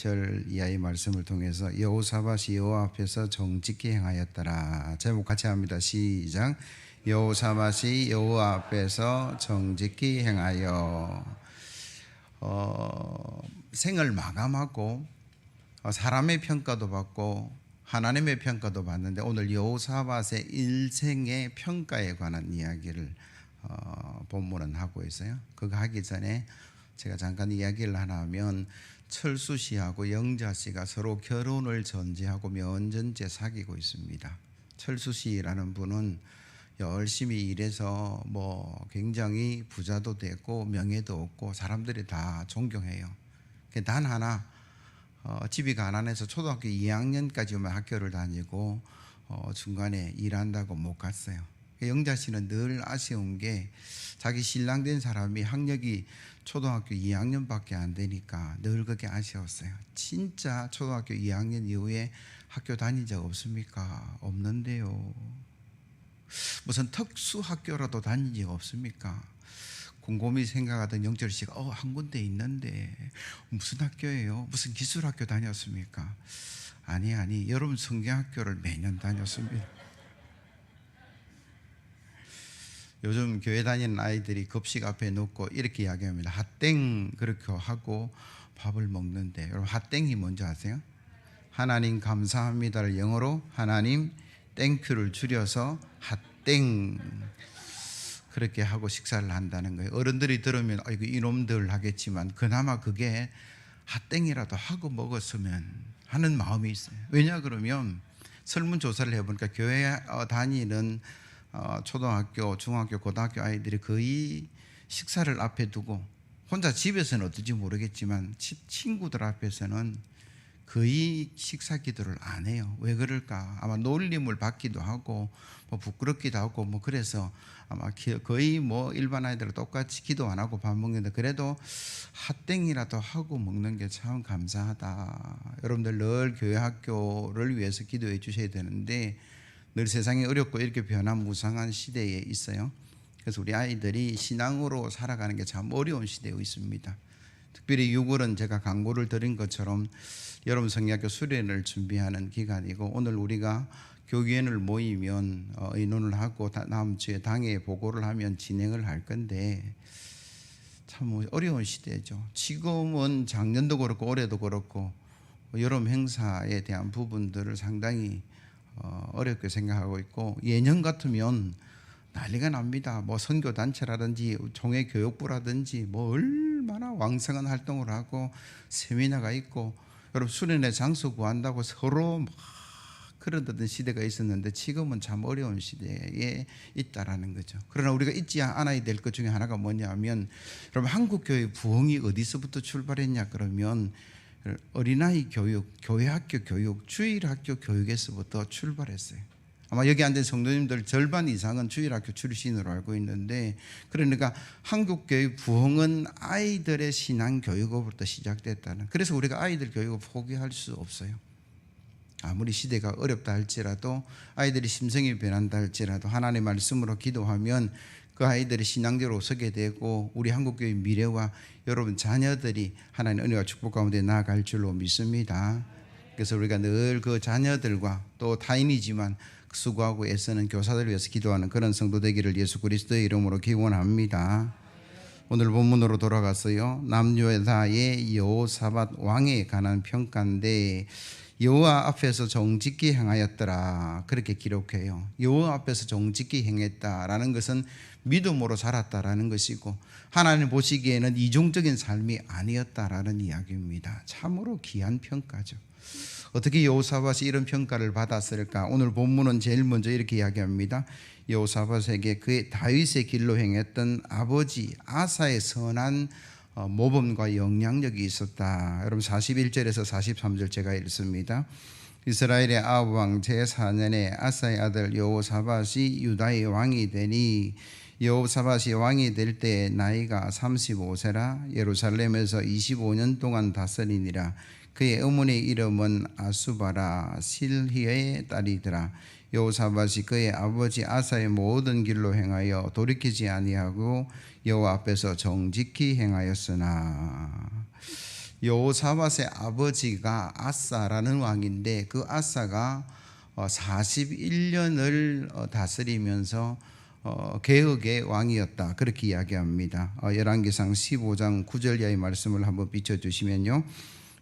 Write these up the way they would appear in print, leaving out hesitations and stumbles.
절 이하의 말씀을 통해서 여호사밧이 여호와 앞에서 정직히 행하였더라. 제목 같이 합니다. 시작. 여호사밧이 여호와 앞에서 정직히 행하여. 생을 마감하고 사람의 평가도 받고 하나님의 평가도 받는데, 오늘 여호사밧의 일생의 평가에 관한 이야기를 본문은 하고 있어요. 그거 하기 전에 제가 잠깐 이야기를 하나 하면, 철수 씨하고 영자 씨가 서로 결혼을 전제하고 몇 년째 사귀고 있습니다. 철수 씨라는 분은 열심히 일해서 굉장히 부자도 되고 명예도 얻고 사람들이 다 존경해요. 단 하나, 집이 가난해서 초등학교 2학년까지만 학교를 다니고 중간에 일한다고 못 갔어요. 영자 씨는 늘 아쉬운 게, 자기 신랑 된 사람이 학력이 초등학교 2학년밖에 안 되니까 늘 그게 아쉬웠어요. 진짜 초등학교 2학년 이후에 학교 다닌 적 없습니까? 없는데요. 무슨 특수 학교라도 다닌 적 없습니까? 곰곰이 생각하던 영철 씨가 한 군데 있는데 무슨 학교예요? 무슨 기술학교 다녔습니까? 아니 여러분 성경학교를 매년 다녔습니다. 요즘 교회 다니는 아이들이 급식 앞에 놓고 이렇게 이야기합니다. 핫땡 그렇게 하고 밥을 먹는데, 여러분 핫땡이 뭔지 아세요? 하나님 감사합니다를 영어로 하나님 땡큐를 줄여서 핫땡 그렇게 하고 식사를 한다는 거예요. 어른들이 들으면 이거 이놈들 하겠지만 그나마 그게 핫땡이라도 하고 먹었으면 하는 마음이 있어요. 왜냐 그러면 설문조사를 해보니까 교회 다니는 초등학교, 중학교, 고등학교 아이들이 거의 식사를 앞에 두고, 혼자 집에서는 어떨지 모르겠지만 친구들 앞에서는 거의 식사 기도를 안 해요. 왜 그럴까? 아마 놀림을 받기도 하고 부끄럽기도 하고 그래서 아마 거의 일반 아이들과 똑같이 기도 안 하고 밥 먹는데, 그래도 핫땡이라도 하고 먹는 게 참 감사하다. 여러분들 늘 교회 학교를 위해서 기도해 주셔야 되는데, 늘 세상이 어렵고 이렇게 변화무쌍한 시대에 있어요. 그래서 우리 아이들이 신앙으로 살아가는 게 참 어려운 시대에 있습니다. 특별히 6월은 제가 광고를 드린 것처럼 여러분 성경학교 수련을 준비하는 기간이고, 오늘 우리가 교기회를 모이면 의논을 하고 다음 주에 당에 보고를 하면 진행을 할 건데, 참 어려운 시대죠. 지금은 작년도 그렇고 올해도 그렇고 여름 행사에 대한 부분들을 상당히 어렵게 생각하고 있고, 예년 같으면 난리가 납니다. 선교단체라든지 종회교육부라든지 얼마나 왕성한 활동을 하고 세미나가 있고, 여러분 수련회 장소 구한다고 서로 막 그러던 시대가 있었는데, 지금은 참 어려운 시대에 있다라는 거죠. 그러나 우리가 잊지 않아야 될 것 중에 하나가 뭐냐면, 여러분 한국교회 부흥이 어디서부터 출발했냐 그러면 어린아이 교육, 교회학교 교육, 주일학교 교육에서부터 출발했어요. 아마 여기 앉은 성도님들 절반 이상은 주일학교 출신으로 알고 있는데, 그러니까 한국교회 부흥은 아이들의 신앙교육으로부터 시작됐다는. 그래서 우리가 아이들 교육을 포기할 수 없어요. 아무리 시대가 어렵다 할지라도, 아이들이 심성이 변한다 할지라도 하나님의 말씀으로 기도하면 그 아이들이 신앙적으로 서게 되고, 우리 한국교회 미래와 여러분 자녀들이 하나님의 은혜와 축복 가운데 나아갈 줄로 믿습니다. 그래서 우리가 늘 그 자녀들과 또 타인이지만 수고하고 애쓰는 교사들을 위해서 기도하는 그런 성도 되기를 예수 그리스도의 이름으로 기원합니다. 오늘 본문으로 돌아갔어요. 남유다의 여호사밧 왕에 관한 평가인데, 여호와 앞에서 정직히 행하였더라 그렇게 기록해요. 여호와 앞에서 정직히 행했다라는 것은 믿음으로 자랐다라는 것이고, 하나님 보시기에는 이중적인 삶이 아니었다라는 이야기입니다. 참으로 귀한 평가죠. 어떻게 여호사밧이 이런 평가를 받았을까? 오늘 본문은 제일 먼저 이렇게 이야기합니다. 여호사밧에게 그의 다윗의 길로 행했던 아버지 아사의 선한 모범과 영향력이 있었다. 여러분 41절에서 43절 제가 읽습니다. 이스라엘의 아합 왕 제4년에 아사의 아들 여호사밧이 유다의 왕이 되니, 여호사밧이 왕이 될 때 나이가 35세라 예루살렘에서 25년 동안 다스리니라. 그의 어머니의 이름은 아수바라 실히의 딸이더라. 여호사밧이 그의 아버지 아사의 모든 길로 행하여 돌이키지 아니하고 여호와 앞에서 정직히 행하였으나. 여호사밧의 아버지가 아사라는 왕인데 그 아사가 41년을 다스리면서 개혁의 왕이었다, 그렇게 이야기합니다. 열왕기상 15장 9절 이하의 말씀을 한번 비춰주시면요,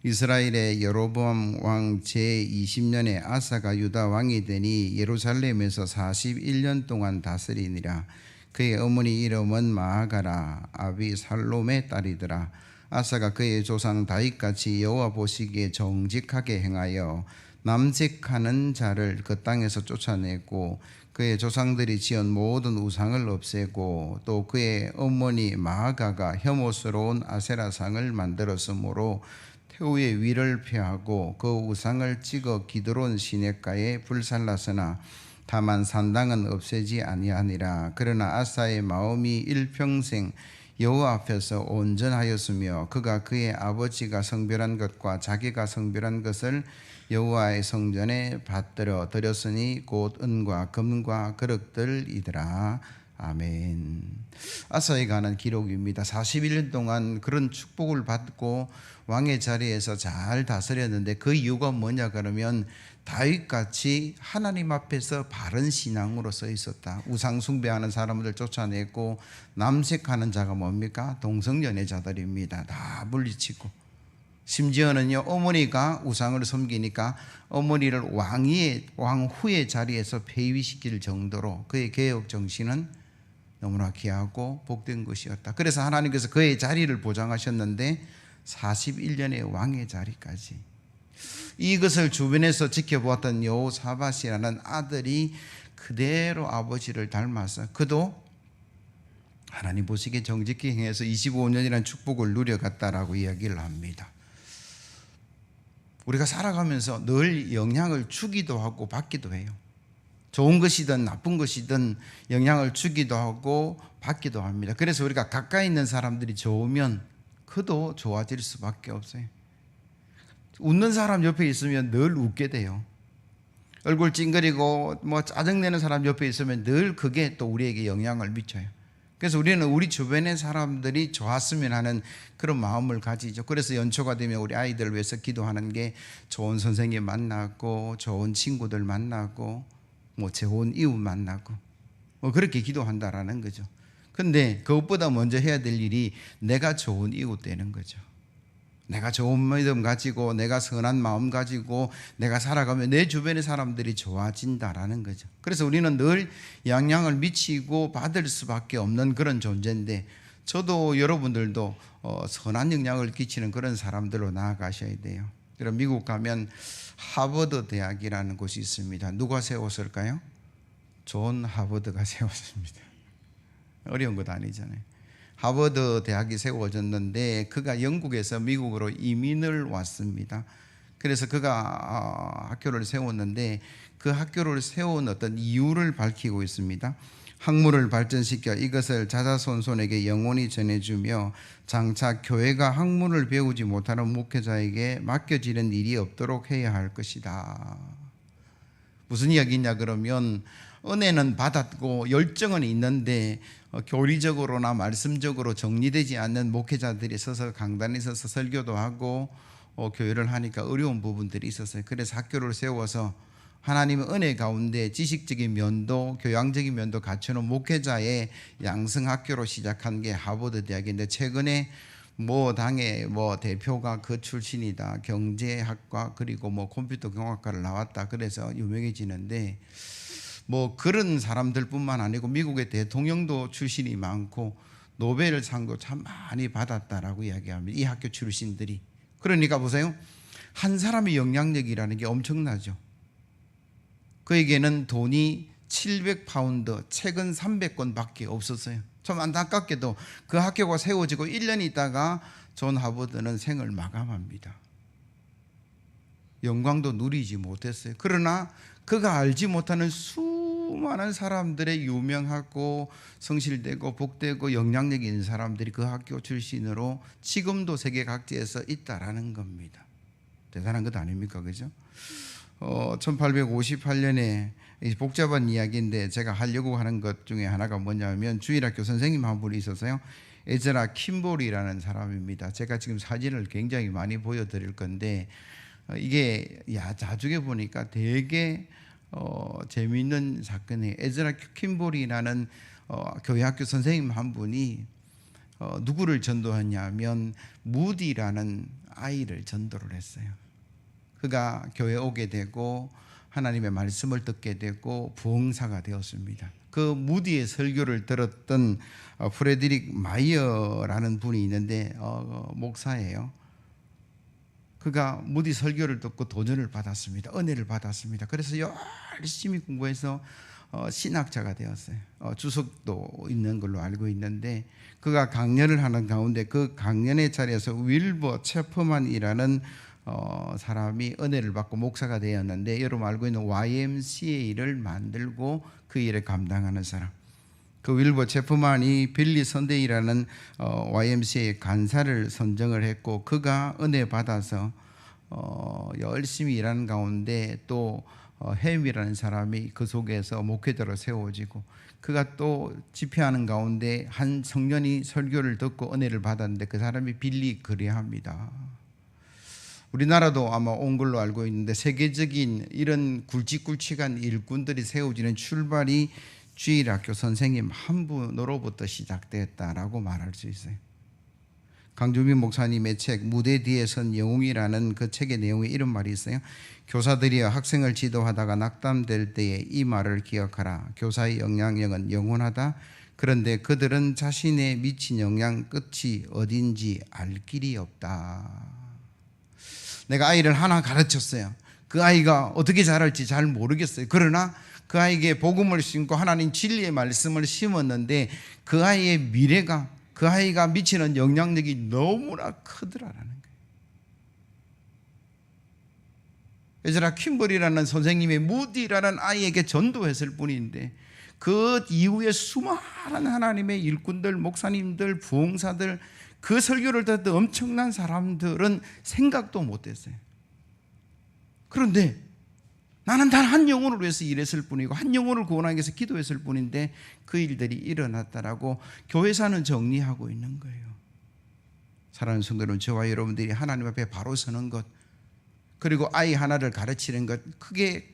이스라엘의 여로보암 왕 제20년에 아사가 유다 왕이 되니 예루살렘에서 41년 동안 다스리니라. 그의 어머니 이름은 마아가라, 아비살롬의 딸이더라. 아사가 그의 조상 다윗같이 여호와 보시기에 정직하게 행하여 남색하는 자를 그 땅에서 쫓아내고 그의 조상들이 지은 모든 우상을 없애고 또 그의 어머니 마아가가 혐오스러운 아세라상을 만들었으므로 태우의 위를 폐하고 그 우상을 찍어 기드론 시냇가에 불살랐으나 다만 산당은 없애지 아니하니라. 그러나 아사의 마음이 일평생 여호와 앞에서 온전하였으며 그가 그의 아버지가 성별한 것과 자기가 성별한 것을 여호와의 성전에 받들어 드렸으니 곧 은과 금과 그릇들이더라. 아멘. 아사에 관한 기록입니다. 41년 동안 그런 축복을 받고 왕의 자리에서 잘 다스렸는데 그 이유가 뭐냐 그러면 다윗같이 하나님 앞에서 바른 신앙으로 서 있었다. 우상 숭배하는 사람들 쫓아냈고 남색하는 자가 뭡니까? 동성연애자들입니다. 다 물리치고 심지어는요, 어머니가 우상을 섬기니까 어머니를 왕후의 자리에서 폐위시킬 정도로 그의 개혁 정신은 너무나 귀하고 복된 것이었다. 그래서 하나님께서 그의 자리를 보장하셨는데 41년의 왕의 자리까지. 이것을 주변에서 지켜보았던 여호사밧이라는 아들이 그대로 아버지를 닮아서 그도 하나님 보시기에 정직히 행해서 25년이라는 축복을 누려갔다라고 이야기를 합니다. 우리가 살아가면서 늘 영향을 주기도 하고 받기도 해요. 좋은 것이든 나쁜 것이든 영향을 주기도 하고 받기도 합니다. 그래서 우리가 가까이 있는 사람들이 좋으면 그도 좋아질 수밖에 없어요. 웃는 사람 옆에 있으면 늘 웃게 돼요. 얼굴 찡그리고 짜증내는 사람 옆에 있으면 늘 그게 또 우리에게 영향을 미쳐요. 그래서 우리는 우리 주변의 사람들이 좋았으면 하는 그런 마음을 가지죠. 그래서 연초가 되면 우리 아이들을 위해서 기도하는 게 좋은 선생님 만나고 좋은 친구들 만나고 좋은 이웃 만나고 그렇게 기도한다라는 거죠. 근데 그것보다 먼저 해야 될 일이 내가 좋은 이웃 되는 거죠. 내가 좋은 믿음 가지고 내가 선한 마음 가지고 내가 살아가면 내 주변의 사람들이 좋아진다라는 거죠. 그래서 우리는 늘 영향을 미치고 받을 수밖에 없는 그런 존재인데 저도 여러분들도 선한 영향을 끼치는 그런 사람들로 나아가셔야 돼요. 그럼 미국 가면 하버드 대학이라는 곳이 있습니다. 누가 세웠을까요? 존 하버드가 세웠습니다. 어려운 것 아니잖아요. 하버드 대학이 세워졌는데 그가 영국에서 미국으로 이민을 왔습니다. 그래서 그가 학교를 세웠는데 그 학교를 세운 어떤 이유를 밝히고 있습니다. 학문을 발전시켜 이것을 자자손손에게 영원히 전해주며 장차 교회가 학문을 배우지 못하는 목회자에게 맡겨지는 일이 없도록 해야 할 것이다. 무슨 이야기냐 그러면 은혜는 받았고 열정은 있는데 교리적으로나 말씀적으로 정리되지 않는 목회자들이 서서 강단에 서서 설교도 하고 교회를 하니까 어려운 부분들이 있었어요. 그래서 학교를 세워서 하나님의 은혜 가운데 지식적인 면도 교양적인 면도 갖추는 목회자의 양성학교로 시작한 게 하버드 대학인데 최근에 당의 대표가 그 출신이다, 경제학과 그리고 컴퓨터 경학과를 나왔다 그래서 유명해지는데 그런 사람들뿐만 아니고 미국의 대통령도 출신이 많고 노벨상도 참 많이 받았다라고 이야기합니다. 이 학교 출신들이. 그러니까 보세요, 한 사람의 영향력이라는 게 엄청나죠. 그에게는 돈이 700파운드, 책은 300권밖에 없었어요. 좀 안타깝게도 그 학교가 세워지고 1년 있다가 존 하버드는 생을 마감합니다. 영광도 누리지 못했어요. 그러나 그가 알지 못하는 수많은 사람들의 유명하고 성실되고 복되고 영향력 있는 사람들이 그 학교 출신으로 지금도 세계 각지에서 있다라는 겁니다. 대단한 것 아닙니까? 그죠? 1858년에 복잡한 이야기인데 제가 하려고 하는 것 중에 하나가 뭐냐면 주일학교 선생님 한 분이 있었어요. 에즈라 킴볼이라는 사람입니다. 제가 지금 사진을 굉장히 많이 보여드릴 건데 이게 나중에 보니까 되게 재미있는 사건이에요. 에즈라 킴볼이라는 교회학교 선생님 한 분이 누구를 전도했냐면 무디라는 아이를 전도를 했어요. 그가 교회에 오게 되고 하나님의 말씀을 듣게 되고 부흥사가 되었습니다. 그 무디의 설교를 들었던 프레드릭 마이어라는 분이 있는데 목사예요. 그가 무디 설교를 듣고 도전을 받았습니다. 은혜를 받았습니다. 그래서 열심히 공부해서 신학자가 되었어요. 주석도 있는 걸로 알고 있는데 그가 강연을 하는 가운데 그 강연의 자리에서 윌버 체퍼만이라는 사람이 은혜를 받고 목사가 되었는데, 여러분 알고 있는 YMCA를 만들고 그 일을 감당하는 사람, 그 윌버 체퍼만이 빌리 선데이라는 YMCA 간사를 선정을 했고, 그가 은혜 받아서 열심히 일하는 가운데 또 햄이라는 사람이 그 속에서 목회자로 세워지고, 그가 또 집회하는 가운데 한 청년이 설교를 듣고 은혜를 받았는데 그 사람이 빌리 그레함입니다. 우리나라도 아마 온 걸로 알고 있는데 세계적인 이런 굵직굵직한 일꾼들이 세워지는 출발이 주일학교 선생님 한 분으로부터 시작됐다라고 말할 수 있어요. 강주민 목사님의 책 무대 뒤에 선 영웅이라는 그 책의 내용에 이런 말이 있어요. 교사들이여 학생을 지도하다가 낙담될 때에 이 말을 기억하라. 교사의 영향력은 영원하다. 그런데 그들은 자신의 미친 영향 끝이 어딘지 알 길이 없다. 내가 아이를 하나 가르쳤어요. 그 아이가 어떻게 자랄지 잘 모르겠어요. 그러나 그 아이에게 복음을 심고 하나님 진리의 말씀을 심었는데 그 아이의 미래가, 그 아이가 미치는 영향력이 너무나 크더라라는 거예요. 에즈라 킴벌이라는 선생님의 무디라는 아이에게 전도했을 뿐인데 그 이후에 수많은 하나님의 일꾼들, 목사님들, 부흥사들, 그 설교를 듣던 엄청난 사람들은 생각도 못했어요. 그런데 나는 단 한 영혼을 위해서 일했을 뿐이고 한 영혼을 구원하기 위해서 기도했을 뿐인데 그 일들이 일어났다라고 교회사는 정리하고 있는 거예요. 사랑하는 성도 여러분, 저와 여러분들이 하나님 앞에 바로 서는 것, 그리고 아이 하나를 가르치는 것, 크게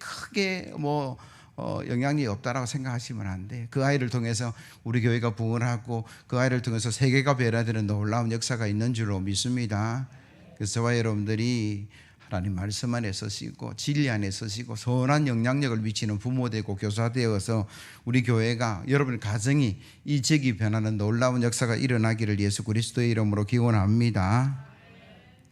영향이 없다라고 생각하시면 안 돼. 그 아이를 통해서 우리 교회가 부흥을 하고 그 아이를 통해서 세계가 변화되는 놀라운 역사가 있는 줄로 믿습니다. 그래서 저와 여러분들이 하나님 말씀 안에 서시고 진리 안에 서시고 선한 영향력을 미치는 부모 되고 교사 되어서 우리 교회가, 여러분 가정이 이 지역이 변하는 놀라운 역사가 일어나기를 예수 그리스도의 이름으로 기원합니다.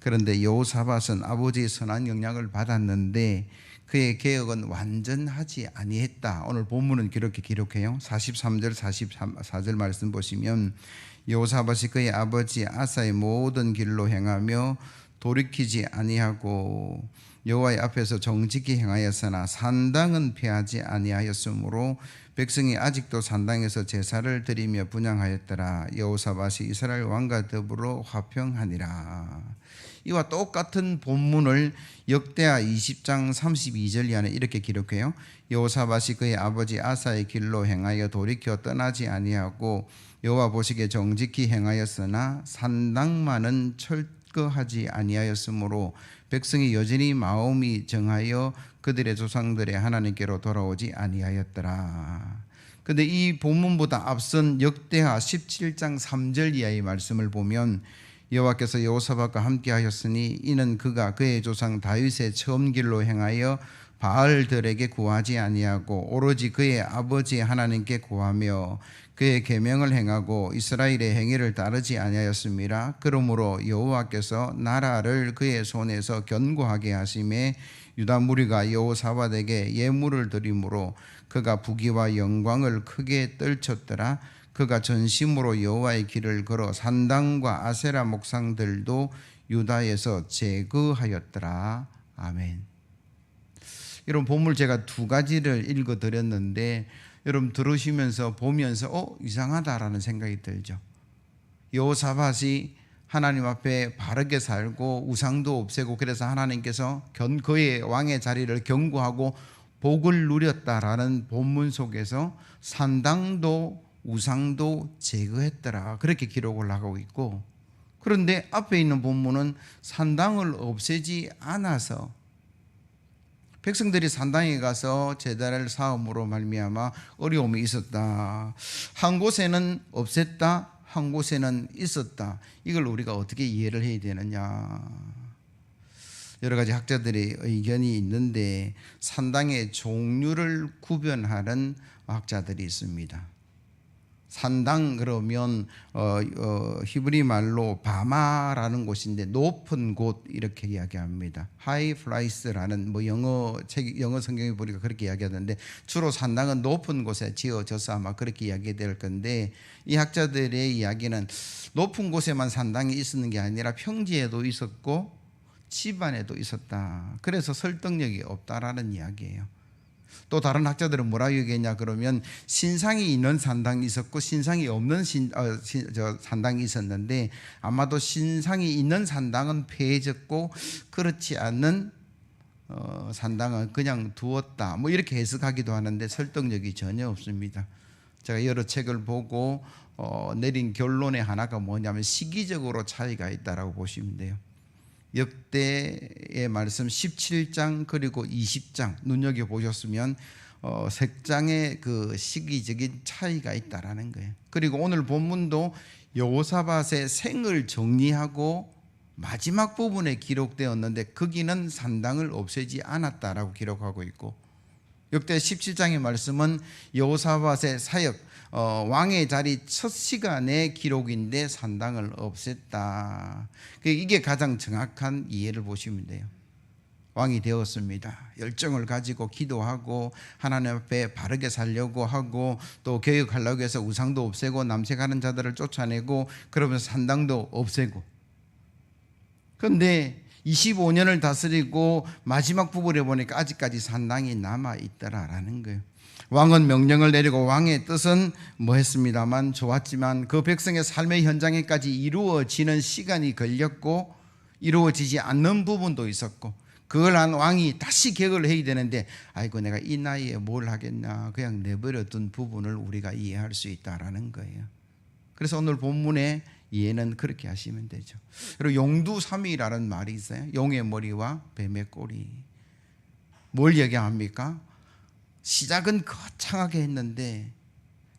그런데 여호사밧은 아버지의 선한 영향을 받았는데 그의 개혁은 완전하지 아니했다. 오늘 본문은 그렇게 기록해요. 43절 44절 말씀 보시면 여호사밧이 그의 아버지 아사의 모든 길로 행하며 돌이키지 아니하고 여호와의 앞에서 정직히 행하였으나 산당은 피하지 아니하였으므로 백성이 아직도 산당에서 제사를 드리며 분향하였더라. 여호사밧이 이스라엘 왕과 더불어 화평하니라. 이와 똑같은 본문을 역대하 20장 32절 이하에 이렇게 기록해요. 여호사밧이 그의 아버지 아사의 길로 행하여 돌이켜 떠나지 아니하고 여호와 보시기에 정직히 행하였으나 산당만은 철거하지 아니하였으므로 백성이 여전히 마음이 정하여 그들의 조상들의 하나님께로 돌아오지 아니하였더라. 그런데 이 본문보다 앞선 역대하 17장 3절 이하의 말씀을 보면 여호와께서 여호사밧과 함께 하셨으니 이는 그가 그의 조상 다윗의 처음 길로 행하여 바알들에게 구하지 아니하고 오로지 그의 아버지 하나님께 구하며 그의 계명을 행하고 이스라엘의 행위를 따르지 아니하였습니다. 그러므로 여호와께서 나라를 그의 손에서 견고하게 하심에 유다 무리가 여호사밧에게 예물을 드림으로 그가 부귀와 영광을 크게 떨쳤더라. 그가 전심으로 여호와의 길을 걸어 산당과 아세라 목상들도 유다에서 제거하였더라. 아멘. 여러분 본문을 제가 두 가지를 읽어드렸는데 여러분 들으시면서 보면서 이상하다라는 생각이 들죠. 여호사밧이 하나님 앞에 바르게 살고 우상도 없애고 그래서 하나님께서 그의 왕의 자리를 견고하고 복을 누렸다라는 본문 속에서 산당도 우상도 제거했더라. 그렇게 기록을 하고 있고, 그런데 앞에 있는 본문은 산당을 없애지 않아서 백성들이 산당에 가서 제단을 사음으로 말미암아 어려움이 있었다. 한 곳에는 없앴다, 한 곳에는 있었다. 이걸 우리가 어떻게 이해를 해야 되느냐. 여러 가지 학자들의 의견이 있는데 산당의 종류를 구별하는 학자들이 있습니다. 산당 그러면 히브리 말로 바마라는 곳인데 높은 곳 이렇게 이야기합니다. 하이 플라이스라는 영어 성경에 보니까 그렇게 이야기하던데 주로 산당은 높은 곳에 지어져서 아마 그렇게 이야기될 건데, 이 학자들의 이야기는 높은 곳에만 산당이 있었는 게 아니라 평지에도 있었고 집안에도 있었다. 그래서 설득력이 없다라는 이야기예요. 또 다른 학자들은 뭐라고 얘기했냐 그러면 신상이 있는 산당이 있었고 신상이 없는 산당이 있었는데, 아마도 신상이 있는 산당은 폐해졌고 그렇지 않는 산당은 그냥 두었다, 이렇게 해석하기도 하는데 설득력이 전혀 없습니다. 제가 여러 책을 보고 내린 결론의 하나가 뭐냐면 시기적으로 차이가 있다라고 보시면 돼요. 역대의 말씀 17장 그리고 20장 눈여겨보셨으면 색장의 그 시기적인 차이가 있다라는 거예요. 그리고 오늘 본문도 여호사밧의 생을 정리하고 마지막 부분에 기록되었는데 거기는 산당을 없애지 않았다라고 기록하고 있고, 역대 17장의 말씀은 여호사밧의 사역 왕의 자리 첫 시간의 기록인데 산당을 없앴다. 이게 가장 정확한 이해를 보시면 돼요. 왕이 되었습니다. 열정을 가지고 기도하고 하나님 앞에 바르게 살려고 하고 또 개혁하려고 해서 우상도 없애고 남색하는 자들을 쫓아내고 그러면서 산당도 없애고, 그런데 25년을 다스리고 마지막 부분에 보니까 아직까지 산당이 남아있더라라는 거예요. 왕은 명령을 내리고 왕의 뜻은 했습니다만 좋았지만 그 백성의 삶의 현장에까지 이루어지는 시간이 걸렸고 이루어지지 않는 부분도 있었고, 그걸 한 왕이 다시 개혁을 해야 되는데 아이고 내가 이 나이에 뭘 하겠나, 그냥 내버려둔 부분을 우리가 이해할 수 있다라는 거예요. 그래서 오늘 본문의 이해는 그렇게 하시면 되죠. 그리고 용두삼위라는 말이 있어요. 용의 머리와 뱀의 꼬리. 뭘 얘기합니까? 시작은 거창하게 했는데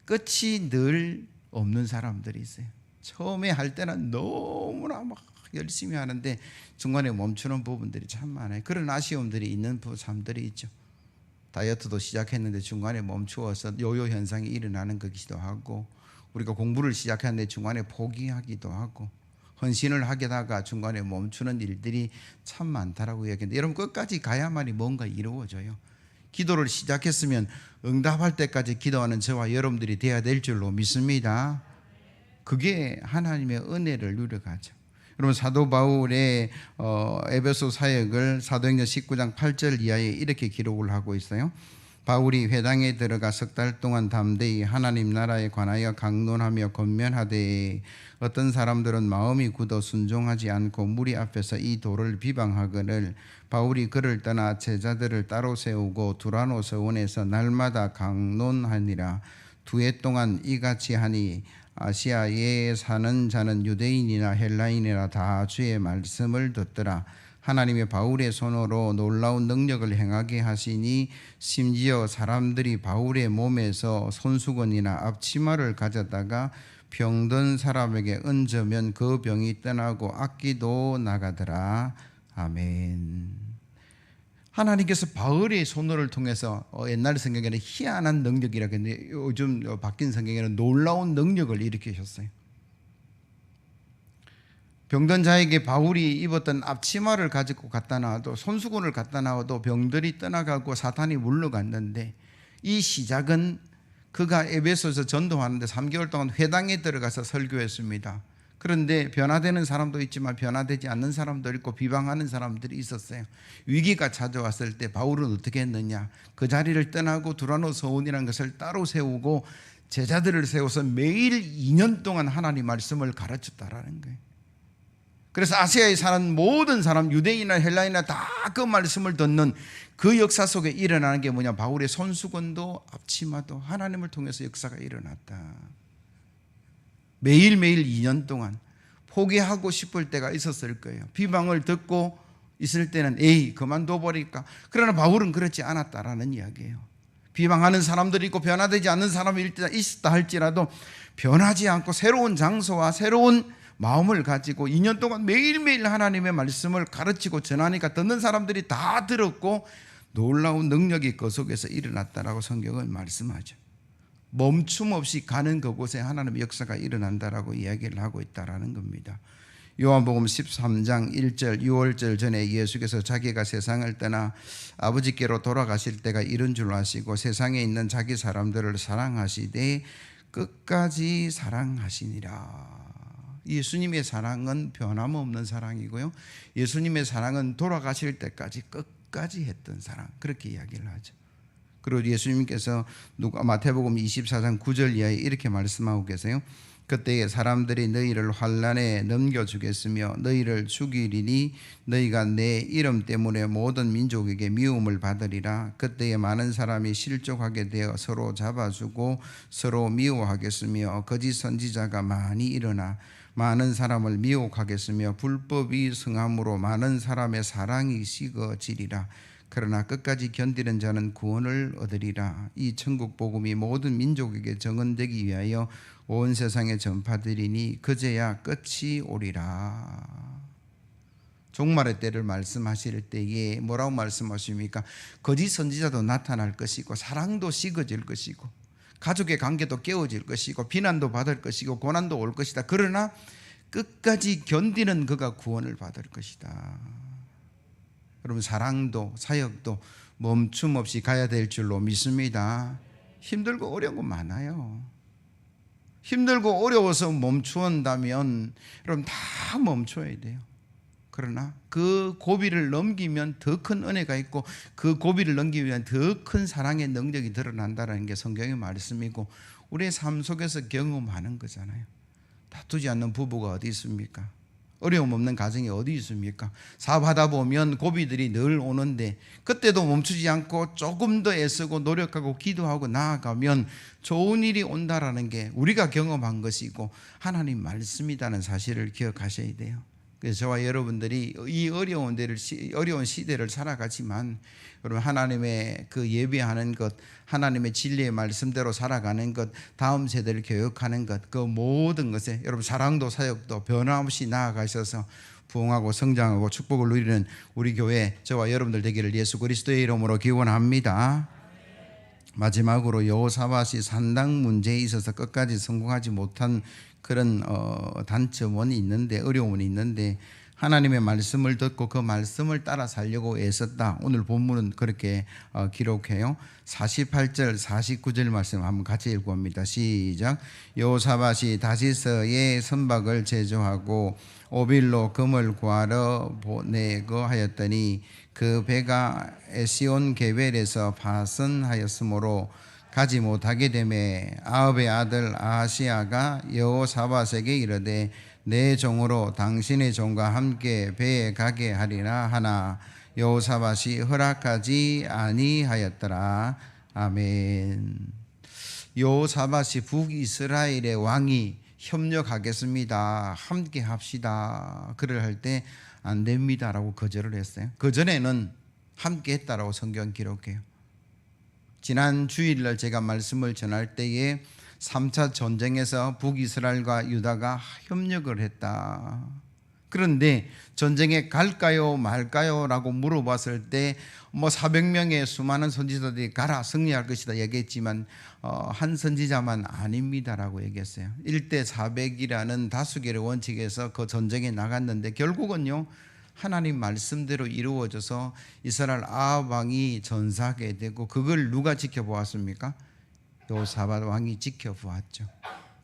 끝이 늘 없는 사람들이 있어요. 처음에 할 때는 너무나 막 열심히 하는데 중간에 멈추는 부분들이 참 많아요. 그런 아쉬움들이 있는 사람들이 있죠. 다이어트도 시작했는데 중간에 멈추어서 요요 현상이 일어나는 것이기도 하고, 우리가 공부를 시작했는데 중간에 포기하기도 하고, 헌신을 하다가 중간에 멈추는 일들이 참 많다라고 얘기했는데, 여러분 끝까지 가야만이 뭔가 이루어져요. 기도를 시작했으면 응답할 때까지 기도하는 저와 여러분들이 돼야 될 줄로 믿습니다. 그게 하나님의 은혜를 누려가죠. 여러분 사도 바울의 에베소 사역을 사도행전 19장 8절 이하에 이렇게 기록을 하고 있어요. 바울이 회당에 들어가 석 달 동안 담대히 하나님 나라에 관하여 강론하며 권면하되 어떤 사람들은 마음이 굳어 순종하지 않고 무리 앞에서 이 도를 비방하거늘 바울이 그를 떠나 제자들을 따로 세우고 두라노 서원에서 날마다 강론하니라. 2해 동안 이같이 하니 아시아에 사는 자는 유대인이나 헬라인이나 다 주의 말씀을 듣더라. 하나님의 바울의 손으로 놀라운 능력을 행하게 하시니 심지어 사람들이 바울의 몸에서 손수건이나 앞치마를 가져다가 병든 사람에게 얹으면 그 병이 떠나고 악기도 나가더라. 아멘. 하나님께서 바울의 손을 통해서 옛날 성경에는 희한한 능력이라고 했는데 요즘 바뀐 성경에는 놀라운 능력을 일으키셨어요. 병든 자에게 바울이 입었던 앞치마를 가지고 갖다 놔도, 손수건을 갖다 놔도 병들이 떠나가고 사탄이 물러갔는데, 이 시작은 그가 에베소에서 전도하는데 3개월 동안 회당에 들어가서 설교했습니다. 그런데 변화되는 사람도 있지만 변화되지 않는 사람도 있고 비방하는 사람들이 있었어요. 위기가 찾아왔을 때 바울은 어떻게 했느냐, 그 자리를 떠나고 두라노 서원이라는 것을 따로 세우고 제자들을 세워서 매일 2년 동안 하나님 말씀을 가르쳤다라는 거예요. 그래서 아시아에 사는 모든 사람, 유대인이나 헬라인이나 다 그 말씀을 듣는 그 역사 속에 일어나는 게 뭐냐, 바울의 손수건도 앞치마도 하나님을 통해서 역사가 일어났다. 매일매일 2년 동안 포기하고 싶을 때가 있었을 거예요. 비방을 듣고 있을 때는 에이 그만둬 버릴까. 그러나 바울은 그렇지 않았다라는 이야기예요. 비방하는 사람들이 있고 변화되지 않는 사람이 있다 할지라도 변하지 않고 새로운 장소와 새로운 마음을 가지고 2년 동안 매일매일 하나님의 말씀을 가르치고 전하니까 듣는 사람들이 다 들었고 놀라운 능력이 그 속에서 일어났다라고 성경은 말씀하죠. 멈춤 없이 가는 그곳에 하나님의 역사가 일어난다라고 이야기를 하고 있다라는 겁니다. 요한복음 13장 1절 6월절 전에 예수께서 자기가 세상을 떠나 아버지께로 돌아가실 때가 이른 줄 아시고 세상에 있는 자기 사람들을 사랑하시되 끝까지 사랑하시니라. 예수님의 사랑은 변함없는 사랑이고요, 예수님의 사랑은 돌아가실 때까지 끝까지 했던 사랑, 그렇게 이야기를 하죠. 그리고 예수님께서 마태복음 24장 9절 이하에 이렇게 말씀하고 계세요. 그때에 사람들이 너희를 환난에 넘겨주겠으며 너희를 죽이리니 너희가 내 이름 때문에 모든 민족에게 미움을 받으리라. 그때에 많은 사람이 실족하게 되어 서로 잡아주고 서로 미워하겠으며 거짓 선지자가 많이 일어나 많은 사람을 미혹하겠으며 불법이 성함으로 많은 사람의 사랑이 식어지리라. 그러나 끝까지 견디는 자는 구원을 얻으리라. 이 천국 복음이 모든 민족에게 증언되기 위하여 온 세상에 전파되리니 그제야 끝이 오리라. 종말의 때를 말씀하실 때에 뭐라고 말씀하십니까? 거짓 선지자도 나타날 것이고 사랑도 식어질 것이고 가족의 관계도 깨어질 것이고 비난도 받을 것이고 고난도 올 것이다. 그러나 끝까지 견디는 그가 구원을 받을 것이다. 여러분, 사랑도 사역도 멈춤 없이 가야 될 줄로 믿습니다. 힘들고 어려운 거 많아요. 힘들고 어려워서 멈추었다면 여러분 다 멈춰야 돼요. 그러나 그 고비를 넘기면 더 큰 은혜가 있고 그 고비를 넘기기 위한 더 큰 사랑의 능력이 드러난다는 게 성경의 말씀이고 우리의 삶 속에서 경험하는 거잖아요. 다투지 않는 부부가 어디 있습니까? 어려움 없는 가정이 어디 있습니까? 사업하다 보면 고비들이 늘 오는데 그때도 멈추지 않고 조금 더 애쓰고 노력하고 기도하고 나아가면 좋은 일이 온다라는 게 우리가 경험한 것이고 하나님 말씀이라는 사실을 기억하셔야 돼요. 그래서 저와 여러분들이 이 어려운 시대를 살아가지만 여러분 하나님의 그 예배하는 것, 하나님의 진리의 말씀대로 살아가는 것, 다음 세대를 교육하는 것, 그 모든 것에 여러분 사랑도 사역도 변함없이 나아가셔서 부흥하고 성장하고 축복을 누리는 우리 교회 저와 여러분들 되기를 예수 그리스도의 이름으로 기원합니다. 마지막으로 여호사밧이 산당 문제에 있어서 끝까지 성공하지 못한 그런 단점은 있는데, 어려움은 있는데 하나님의 말씀을 듣고 그 말씀을 따라 살려고 애썼다. 오늘 본문은 그렇게 기록해요. 48절 49절 말씀 한번 같이 읽어봅니다. 시작. 여호사밧이 다시서에 선박을 제조하고 오빌로 금을 구하러 보내고 하였더니 그 배가 에시온 게벨에서 파선하였으므로 가지 못하게 되매 아합의 아들 아하시야가 여호사밧에게 이르되 내 종으로 당신의 종과 함께 배에 가게 하리라 하나 여호사밧이 허락하지 아니하였더라. 아멘. 여호사밧이 북이스라엘의 왕이 협력하겠습니다, 함께 합시다, 그를 할 때 안 됩니다라고 거절을 했어요. 그전에는 함께 했다라고 성경 기록해요. 지난 주일날 제가 말씀을 전할 때에 3차 전쟁에서 북이스라엘과 유다가 협력을 했다. 그런데 전쟁에 갈까요 말까요 라고 물어봤을 때 400명의 수많은 선지자들이 가라 승리할 것이다 얘기했지만 한 선지자만 아닙니다라고 얘기했어요. 1대 400이라는 다수결의 원칙에서 그 전쟁에 나갔는데 결국은요 하나님 말씀대로 이루어져서 이스라엘 아합 왕이 전사하게 되고 그걸 누가 지켜보았습니까? 여호사밧 왕이 지켜보았죠.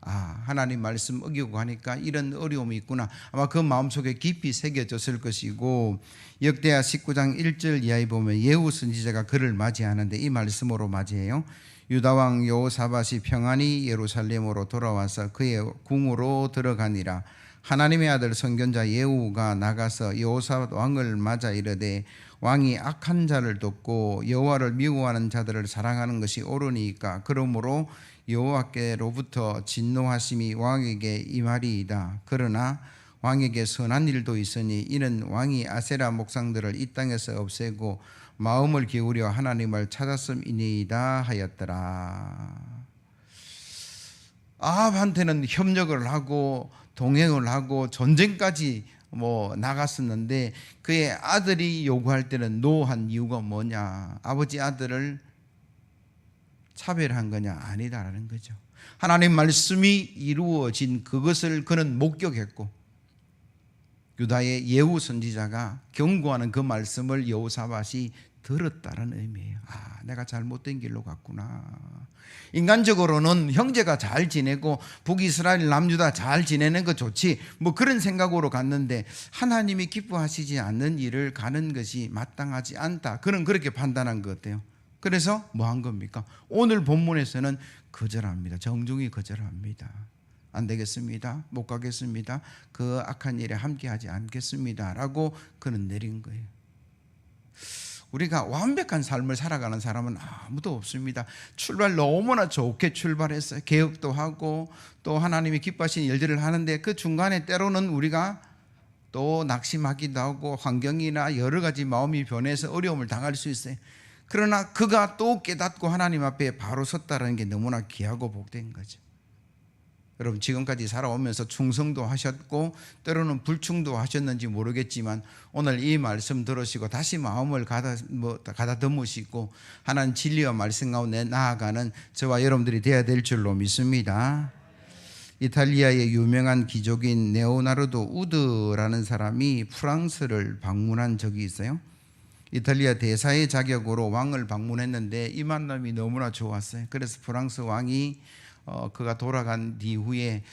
하나님 말씀 어기고 하니까 이런 어려움이 있구나. 아마 그 마음속에 깊이 새겨졌을 것이고 역대하 19장 1절 이하에 보면 예후 선지자가 그를 맞이하는데 이 말씀으로 맞이해요. 유다왕 여호사밧이 평안히 예루살렘으로 돌아와서 그의 궁으로 들어가니라. 하나님의 아들 선견자 예후가 나가서 여호사밧 왕을 맞아 이르되 왕이 악한 자를 돕고 여호와를 미워하는 자들을 사랑하는 것이 옳으니까 그러므로 여호와께로부터 진노하심이 왕에게 임하리이다. 그러나 왕에게 선한 일도 있으니 이는 왕이 아세라 목상들을 이 땅에서 없애고 마음을 기울여 하나님을 찾았음이니이다 하였더라. 아합한테는 협력을 하고 동행을 하고 전쟁까지 나갔었는데 그의 아들이 요구할 때는 노한 이유가 뭐냐? 아버지 아들을 차별한 거냐? 아니다라는 거죠. 하나님 말씀이 이루어진 그것을 그는 목격했고 유다의 예후 선지자가 경고하는 그 말씀을 여호사밧이 들었다는 의미예요. 내가 잘못된 길로 갔구나. 인간적으로는 형제가 잘 지내고 북이스라엘 남유다 잘 지내는 거 좋지 그런 생각으로 갔는데 하나님이 기뻐하시지 않는 일을 가는 것이 마땅하지 않다. 그는 그렇게 판단한 것 같아요. 그래서 한 겁니까? 오늘 본문에서는 거절합니다. 정중히 거절합니다. 안 되겠습니다. 못 가겠습니다. 그 악한 일에 함께하지 않겠습니다. 라고 그는 내린 거예요. 우리가 완벽한 삶을 살아가는 사람은 아무도 없습니다. 출발 너무나 좋게 출발했어요. 개혁도 하고 또 하나님이 기뻐하시는 일들을 하는데 그 중간에 때로는 우리가 또 낙심하기도 하고 환경이나 여러 가지 마음이 변해서 어려움을 당할 수 있어요. 그러나 그가 또 깨닫고 하나님 앞에 바로 섰다는 게 너무나 귀하고 복된 거죠. 여러분 지금까지 살아오면서 충성도 하셨고 때로는 불충도 하셨는지 모르겠지만 오늘 이 말씀 들으시고 다시 마음을 가다듬으시고 하나님 진리와 말씀 가운데 나아가는 저와 여러분들이 되어야 될 줄로 믿습니다. 이탈리아의 유명한 귀족인 레오나르도 우드라는 사람이 프랑스를 방문한 적이 있어요. 이탈리아 대사의 자격으로 왕을 방문했는데 이 만남이 너무나 좋았어요. 그래서 프랑스 왕이 그가 돌아간 뒤후에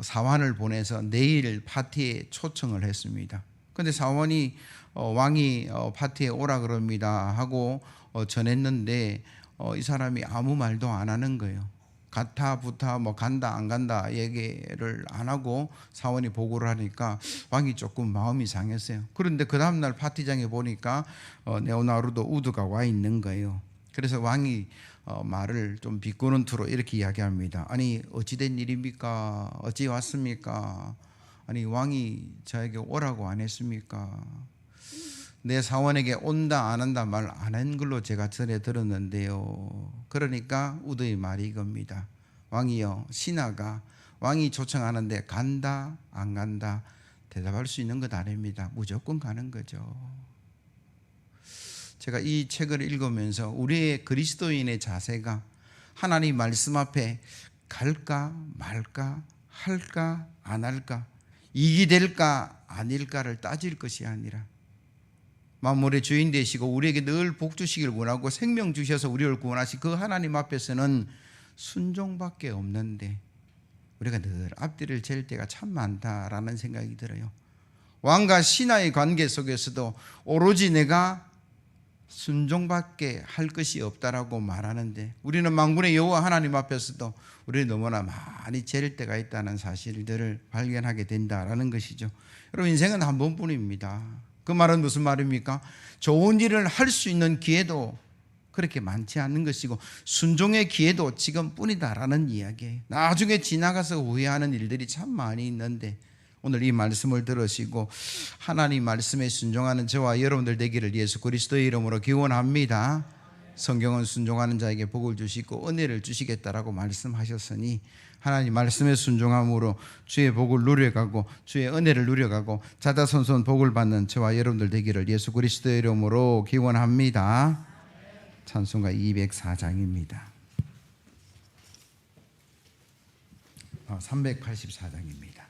사환을 보내서 내일 파티에 초청을 했습니다. 그런데 사환이 왕이 파티에 오라 그럽니다 하고 전했는데 이 사람이 아무 말도 안 하는 거예요. 가타 부타 간다 안 간다 얘기를 안 하고 사원이 보고를 하니까 왕이 조금 마음이 상했어요. 그런데 그 다음날 파티장에 보니까 레오나르도 우드가 와 있는 거예요. 그래서 왕이 말을 좀 비꼬는 투로 이렇게 이야기합니다. 아니 어찌된 일입니까? 어찌 왔습니까? 아니 왕이 저에게 오라고 안 했습니까? 내 사원에게 온다 안 한다 말 안 한 걸로 제가 전에 들었는데요. 그러니까 우드의 말이 이겁니다. 왕이요, 신하가 왕이 초청하는데 간다 안 간다 대답할 수 있는 것 아닙니다. 무조건 가는 거죠. 제가 이 책을 읽으면서 우리의 그리스도인의 자세가 하나님 말씀 앞에 갈까 말까 할까 안 할까 이익이 될까 아닐까를 따질 것이 아니라 만물의 주인 되시고 우리에게 늘 복 주시길 원하고 생명 주셔서 우리를 구원하시 그 하나님 앞에서는 순종밖에 없는데 우리가 늘 앞뒤를 잴 때가 참 많다라는 생각이 들어요. 왕과 신하의 관계 속에서도 오로지 내가 순종밖에 할 것이 없다라고 말하는데 우리는 만군의 여호와 하나님 앞에서도 우리는 너무나 많이 잴 때가 있다는 사실들을 발견하게 된다라는 것이죠. 여러분 인생은 한 번뿐입니다. 그 말은 무슨 말입니까? 좋은 일을 할 수 있는 기회도 그렇게 많지 않는 것이고 순종의 기회도 지금뿐이다라는 이야기예요. 나중에 지나가서 후회하는 일들이 참 많이 있는데 오늘 이 말씀을 들으시고 하나님 말씀에 순종하는 저와 여러분들 되기를 예수 그리스도의 이름으로 기원합니다. 성경은 순종하는 자에게 복을 주시고 은혜를 주시겠다라고 말씀하셨으니 하나님 말씀에 순종함으로 주의 복을 누려가고 주의 은혜를 누려가고 자자손손 복을 받는 저와 여러분들 되기를 예수 그리스도의 이름으로 기원합니다. 찬송가 204장입니다. 384장입니다.